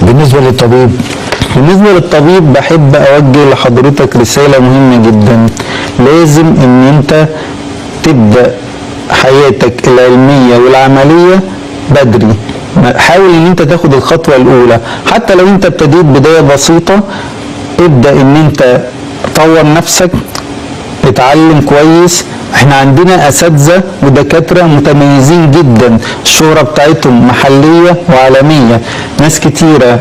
بالنسبة للطبيب، بالنسبة للطبيب بحب أوجه لحضرتك رسالة مهمة جدا. لازم إن أنت تبدأ حياتك العلمية والعملية بدري. حاول إن أنت تاخد الخطوة الأولى، حتى لو أنت ابتديت بداية بسيطة ابدأ إن أنت طور نفسك، اتعلم كويس. احنا عندنا اساتذه ودكاتره متميزين جدا، الشهره بتاعتهم محليه وعالميه، ناس كتيره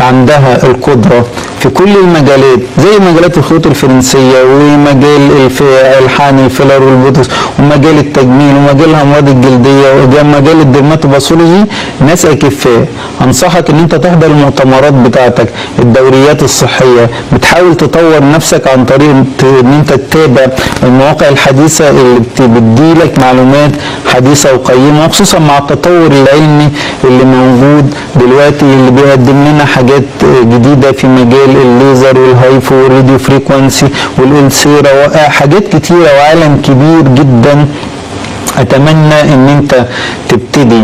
عندها القدره في كل المجالات، زي مجالات الخيوط الفرنسيه ومجال الحقن الفيلر والبوتوكس ومجال التجميل ومجال الامراض الجلديه ومجال الديرماتوباثولوجي، ناس اكفاء. انصحك ان انت تحضر المؤتمرات بتاعتك، الدوريات الصحيه، بتحاول تطور نفسك عن طريق ان انت تتابع المواقع الحديثه اللي بتديلك معلومات حديثه وقيمه، خصوصا مع التطور العلمي اللي موجود دلوقتي، اللي بيقدم لنا حاجات جديده في مجال الليزر والهايفو والراديو فريكوانسي والالسيرا وحاجات كتيره وعالم كبير جدا. اتمنى ان انت تبتدي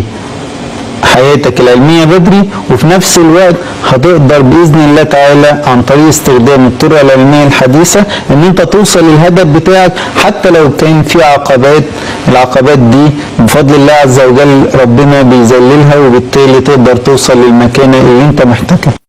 حياتك العلمية بدري، وفي نفس الوقت هتقدر بإذن الله تعالى عن طريق استخدام الطرق العلمية الحديثة ان انت توصل للهدف بتاعك، حتى لو كان في عقبات. العقبات دي بفضل الله عز وجل ربنا بيذللها، وبالتالي تقدر توصل للمكانة اللي انت محتاجها.